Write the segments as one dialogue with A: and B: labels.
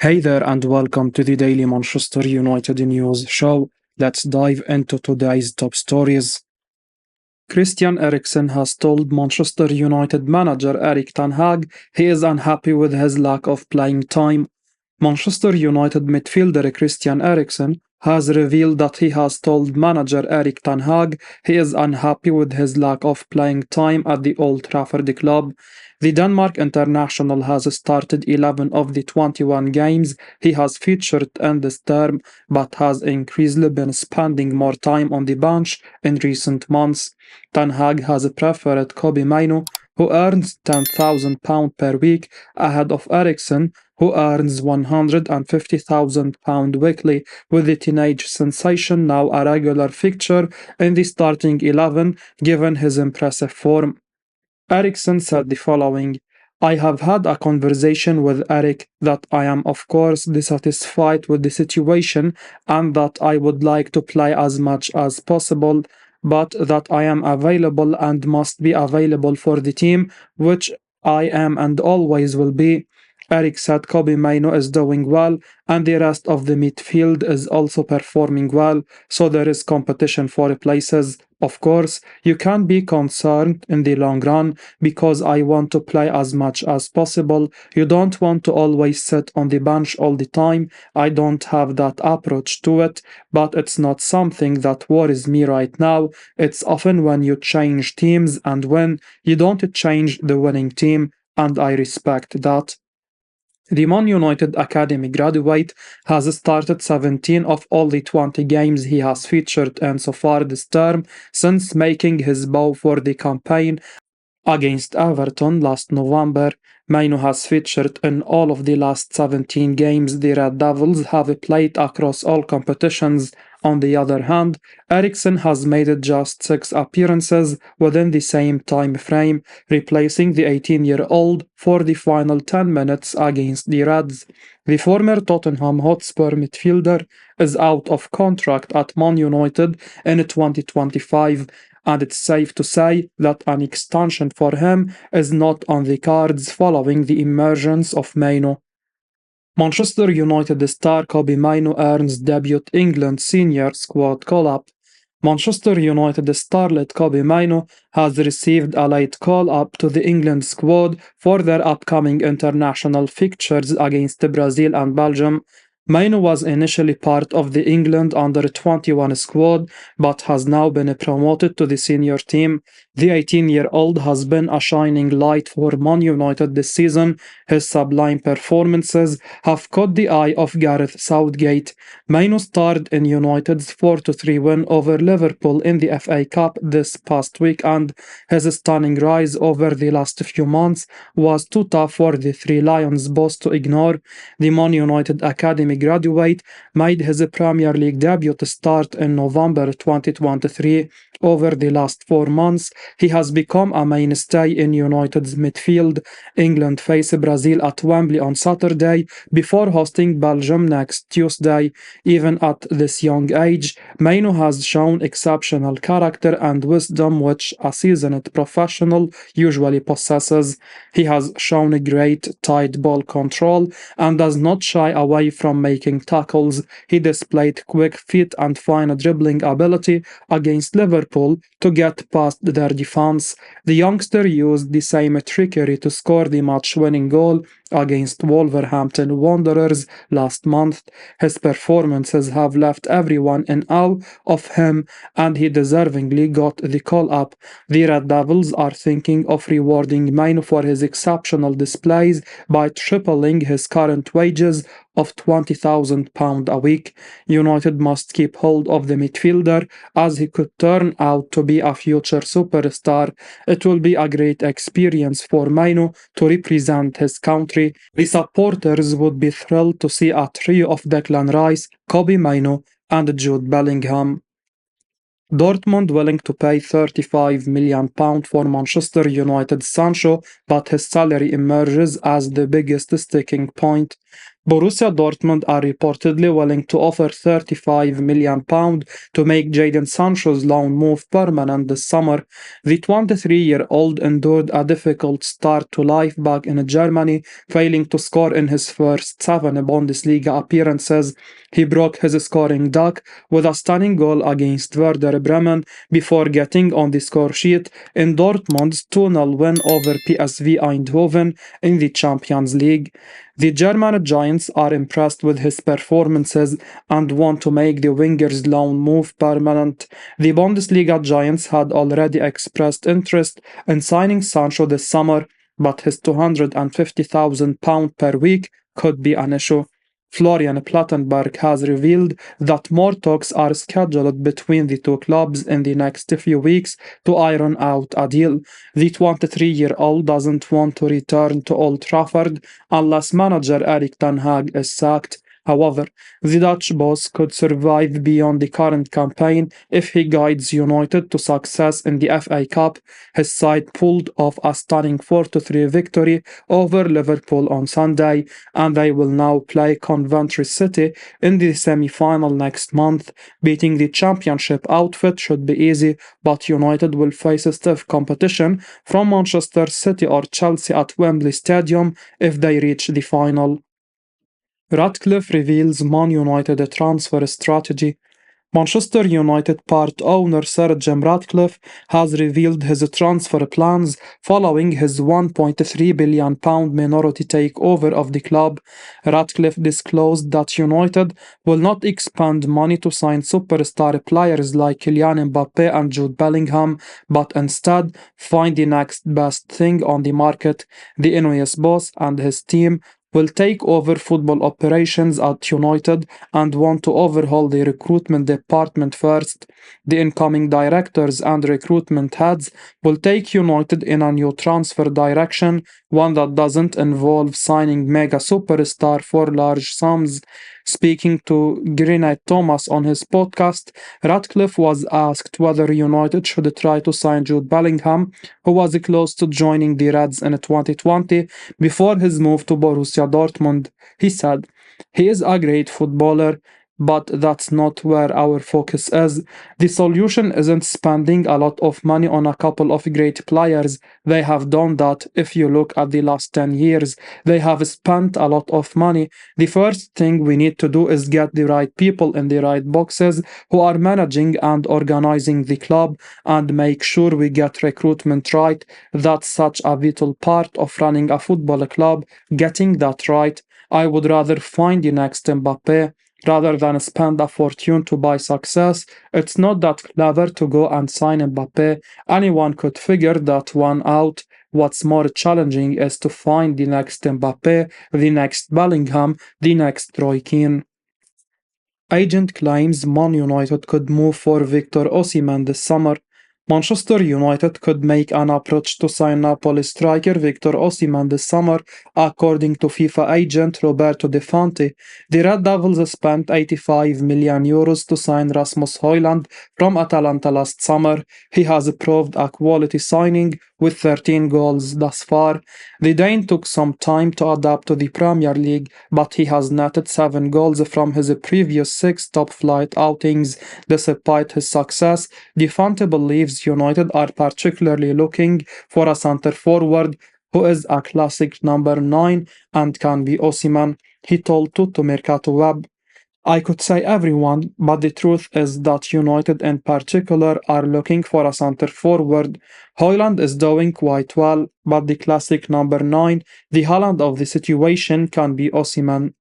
A: Hey there, and welcome to the Daily Manchester United News Show. Let's dive into today's top stories. Christian Eriksen has told Manchester United manager Erik he is unhappy with his lack of playing time. Manchester United midfielder Christian Eriksen has revealed that he has told manager Erik he is unhappy with his lack of playing time at the Old Trafford club. The Denmark international has started 11 of the 21 games he has featured in this term, but has increasingly been spending more time on the bench in recent months. Ten Hag has preferred Kobe Mino, who earns £10,000 per week, ahead of Eriksen, who earns £150,000 weekly, with the teenage sensation now a regular fixture in the starting 11 given his impressive form. Ericson said the following: I have had a conversation with Erik that I am, of course, dissatisfied with the situation and that I would like to play as much as possible, but that I am available and must be available for the team, which I am and always will be. Erik said Kobe Mino is doing well and the rest of the midfield is also performing well, so there is competition for places. Of course, you can be concerned in the long run because I want to play as much as possible. You don't want to always sit on the bench all the time. I don't have that approach to it, but it's not something that worries me right now. It's often when you change teams and when you don't change the winning team, and I respect that. The Man United Academy graduate has started 17 of all the 20 games he has featured in so far this term since making his bow for the campaign against Everton last November. Mainoo has featured in all of the last 17 games the Red Devils have played across all competitions. On the other hand, Eriksen has made just 6 appearances within the same time frame, replacing the 18-year-old for the final 10 minutes against the Reds. The former Tottenham Hotspur midfielder is out of contract at Man United in 2025, and it's safe to say that an extension for him is not on the cards following the emergence of Mainoo. Manchester United star Kobe Mino earns debut England senior squad call-up. Manchester United starlet Kobe Mino has received a late call-up to the England squad for their upcoming international fixtures against Brazil and Belgium. Mino was initially part of the England under-21 squad, but has now been promoted to the senior team. The 18-year-old has been a shining light for Man United this season. His sublime performances have caught the eye of Gareth Southgate. Mino starred in United's 4-3 win over Liverpool in the FA Cup this past weekend. His stunning rise over the last few months was too tough for the Three Lions boss to ignore. The Man United Academy graduate made his Premier League debut start in November 2023. Over the last 4 months, he has become a mainstay in United's midfield. England face Brazil at Wembley on Saturday before hosting Belgium next Tuesday. Even at this young age, Mainoo has shown exceptional character and wisdom which a seasoned professional usually possesses. He has shown great tight ball control and does not shy away from making tackles. He displayed quick feet and fine dribbling ability against Liverpool to get past their defense. The youngster used the same trickery to score the match-winning goal against Wolverhampton Wanderers last month. His performances have left everyone in awe of him, and he deservingly got the call-up. The Red Devils are thinking of rewarding Mainoo for his exceptional displays by tripling his current wages of £20,000 a week. United must keep hold of the midfielder, as he could turn out to be a future superstar. It will be a great experience for Mainoo to represent his country. The supporters would be thrilled to see a trio of Declan Rice, Kobbie Mainoo, and Jude Bellingham. Dortmund willing to pay £35 million for Manchester United's Sancho, but his salary emerges as the biggest sticking point. Borussia Dortmund are reportedly willing to offer £35 million to make Jadon Sancho's loan move permanent this summer. The 23-year-old endured a difficult start to life back in Germany, failing to score in his first 7 Bundesliga appearances. He broke his scoring duck with a stunning goal against Werder Bremen before getting on the score sheet in Dortmund's 2-0 win over PSV Eindhoven in the Champions League. The German Giants are impressed with his performances and want to make the winger's loan move permanent. The Bundesliga Giants had already expressed interest in signing Sancho this summer, but his £250,000 per week could be an issue. Florian Plattenberg has revealed that more talks are scheduled between the two clubs in the next few weeks to iron out a deal. The 23-year-old doesn't want to return to Old Trafford unless manager Erik is sacked. However, the Dutch boss could survive beyond the current campaign if he guides United to success in the FA Cup. His side pulled off a stunning 4-3 victory over Liverpool on Sunday, and they will now play Coventry City in the semi-final next month. Beating the championship outfit should be easy, but United will face a stiff competition from Manchester City or Chelsea at Wembley Stadium if they reach the final. Ratcliffe reveals Man United transfer strategy. Manchester United part owner Sir Jim Ratcliffe has revealed his transfer plans following his £1.3 billion minority takeover of the club. Ratcliffe disclosed that United will not expend money to sign superstar players like Kylian Mbappe and Jude Bellingham, but instead find the next best thing on the market. The Ineos boss and his team will take over football operations at United and want to overhaul the recruitment department first. The incoming directors and recruitment heads will take United in a new transfer direction, one that doesn't involve signing mega superstar for large sums. Speaking to Grenade Thomas on his podcast, Ratcliffe was asked whether United should try to sign Jude Bellingham, who was close to joining the Reds in 2020 before his move to Borussia Dortmund. He said, "He is a great footballer, but that's not where our focus is. The solution isn't spending a lot of money on a couple of great players. They have done that if you look at the last 10 years. They have spent a lot of money. The first thing we need to do is get the right people in the right boxes who are managing and organizing the club and make sure we get recruitment right. That's such a vital part of running a football club, getting that right. I would rather find the next Mbappe rather than spend a fortune to buy success. It's not that clever to go and sign Mbappe. Anyone could figure that one out. What's more challenging is to find the next Mbappe, the next Bellingham, the next Roy Keane." Agent claims Man United could move for Victor Osimhen this summer. Manchester United could make an approach to sign Napoli striker Victor Osimhen this summer, according to FIFA agent Roberto De Fonte. The Red Devils spent €85 million to sign Rasmus Højlund from Atalanta last summer. He has proved a quality signing with 13 goals thus far. The Dane took some time to adapt to the Premier League, but he has netted 7 goals from his previous 6 top-flight outings. Despite his success, De Fonte believes United are particularly looking for a centre-forward who is a classic number 9 and can be Osimhen. He told Tutto Mercato Web, "I could say everyone, but the truth is that United in particular are looking for a centre forward. Højlund is doing quite well, but the classic number 9, the Haaland of the situation, can be Osimhen."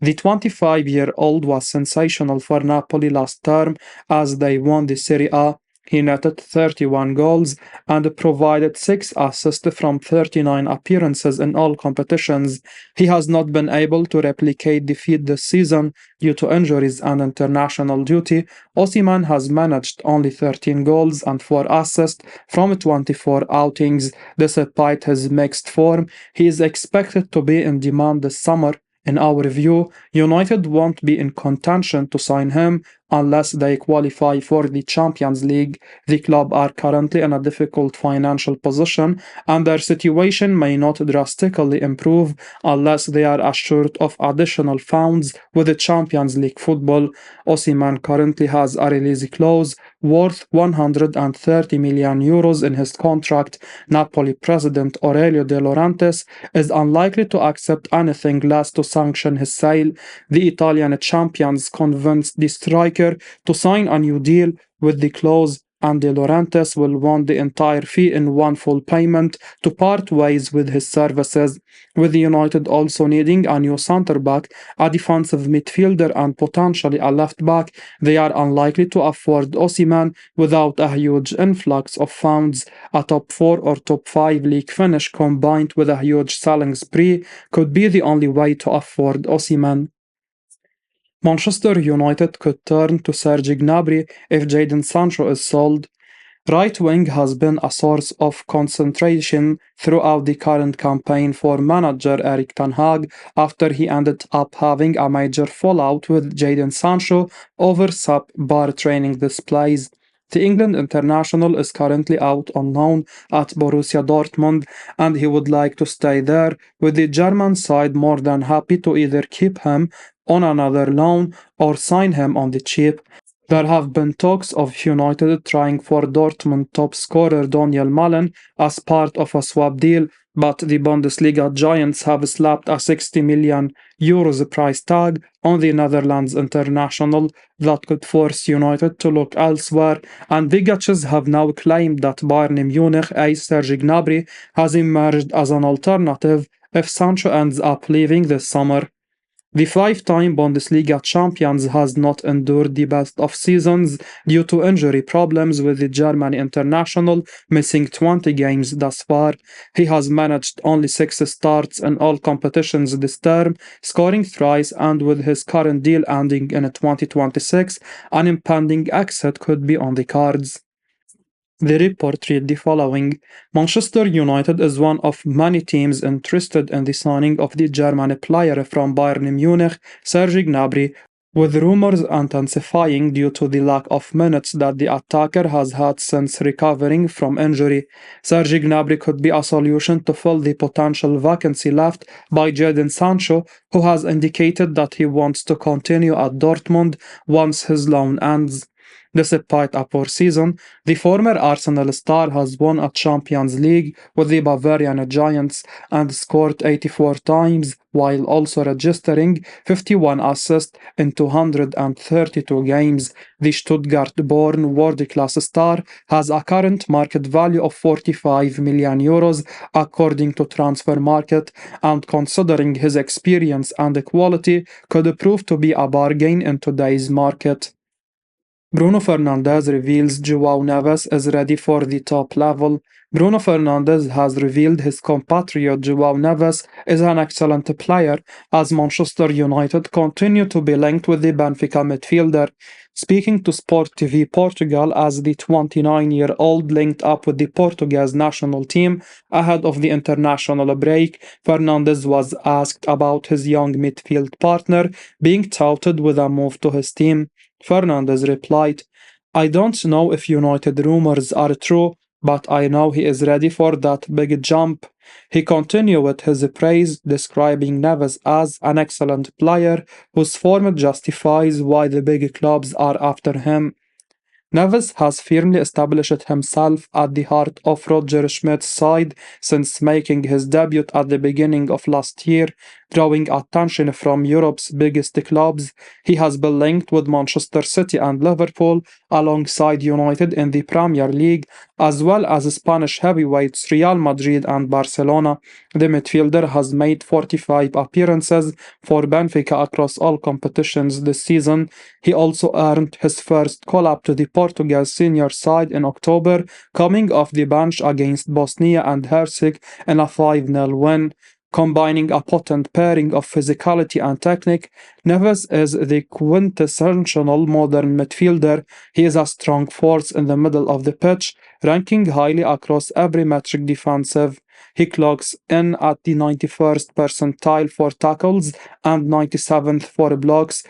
A: The 25-year-old was sensational for Napoli last term as they won the Serie A. He netted 31 goals and provided 6 assists from 39 appearances in all competitions. He has not been able to replicate the feat this season due to injuries and international duty. Osimhen has managed only 13 goals and 4 assists from 24 outings. Despite his mixed form, he is expected to be in demand this summer. In our view, United won't be in contention to sign him unless they qualify for the Champions League. The club are currently in a difficult financial position, and their situation may not drastically improve unless they are assured of additional funds with the Champions League football. Osimhen currently has a release clause worth 130 million euros in his contract. Napoli president Aurelio De Laurentiis is unlikely to accept anything less to sanction his sale. The Italian champions convinced the striker to sign a new deal with the clause, and De Laurentiis will want the entire fee in one full payment to part ways with his services. With United also needing a new centre-back, a defensive midfielder and potentially a left-back, they are unlikely to afford Osimhen without a huge influx of funds. A top 4 or top 5 league finish combined with a huge selling spree could be the only way to afford Osimhen. Manchester United could turn to Sergi Gnabry if Jadon Sancho is sold. Right wing has been a source of concentration throughout the current campaign for manager Erik ten Hag after he ended up having a major fallout with Jadon Sancho over sub-bar training displays. The England international is currently out on loan at Borussia Dortmund, and he would like to stay there, with the German side more than happy to either keep him on another loan or sign him on the cheap. There have been talks of United trying for Dortmund top scorer Daniel Malin as part of a swap deal, but the Bundesliga giants have slapped a 60 million euros price tag on the Netherlands international that could force United to look elsewhere, and Vigaches have now claimed that Bayern Munich ace Sergi Gnabry has emerged as an alternative if Sancho ends up leaving this summer. The five-time Bundesliga champions has not endured the best of seasons due to injury problems, with the German international missing 20 games thus far. He has managed only 6 starts in all competitions this term, scoring thrice, and with his current deal ending in 2026, an impending exit could be on the cards. The report read the following: Manchester United is one of many teams interested in the signing of the German player from Bayern Munich, Sergi Gnabry, with rumors intensifying due to the lack of minutes that the attacker has had since recovering from injury. Sergi Gnabry could be a solution to fill the potential vacancy left by Jadon Sancho, who has indicated that he wants to continue at Dortmund once his loan ends. Despite a poor season, the former Arsenal star has won a Champions League with the Bavarian Giants and scored 84 times, while also registering 51 assists in 232 games. The Stuttgart-born world-class star has a current market value of 45 million euros according to Transfer Market, and considering his experience and quality, could prove to be a bargain in today's market. Bruno Fernandez reveals João Neves is ready for the top level. Bruno Fernandez has revealed his compatriot João Neves is an excellent player, as Manchester United continue to be linked with the Benfica midfielder. Speaking to Sport TV Portugal, as the 29-year-old linked up with the Portuguese national team ahead of the international break, Fernandez was asked about his young midfield partner being touted with a move to his team. Fernandez replied, I don't know if United rumors are true, but I know he is ready for that big jump. He continued with his praise, describing Neves as an excellent player whose form justifies why the big clubs are after him. Neves has firmly established himself at the heart of Roger Schmidt's side since making his debut at the beginning of last year, drawing attention from Europe's biggest clubs. He has been linked with Manchester City and Liverpool, alongside United in the Premier League, as well as Spanish heavyweights Real Madrid and Barcelona. The midfielder has made 45 appearances for Benfica across all competitions this season. He also earned his first call-up to the Portuguese senior side in October, coming off the bench against Bosnia and Herzegovina in a 5-0 win. Combining a potent pairing of physicality and technique, Neves is the quintessential modern midfielder. He is a strong force in the middle of the pitch, ranking highly across every metric defensive. He clocks in at the 91st percentile for tackles and 97th for blocks,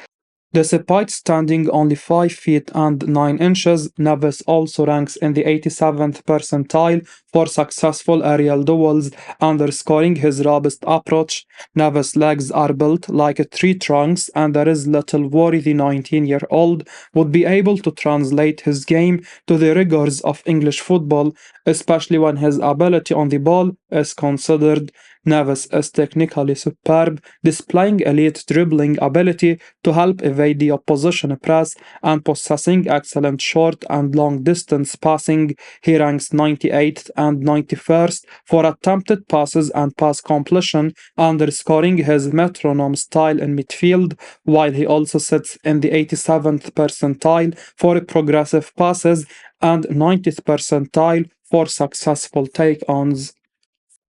A: Despite standing only 5 feet and 9 inches, Neves also ranks in the 87th percentile for successful aerial duels, underscoring his robust approach. Neves' legs are built like tree trunks, and there is little worry the 19-year-old would be able to translate his game to the rigors of English football, especially when his ability on the ball is considered. Neves is technically superb, displaying elite dribbling ability to help evade the opposition press and possessing excellent short and long distance passing. He ranks 98th and 91st for attempted passes and pass completion, underscoring his metronome style in midfield, while he also sits in the 87th percentile for progressive passes and 90th percentile for successful take-ons.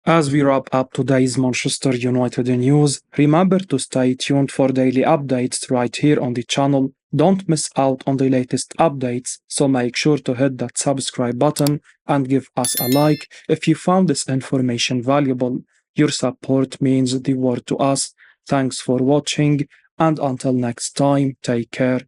A: As we wrap up today's Manchester United news, remember to stay tuned for daily updates right here on the channel. Don't miss out on the latest updates, so make sure to hit that subscribe button and give us a like if you found this information valuable. Your support means the world to us. Thanks for watching, and until next time, take care.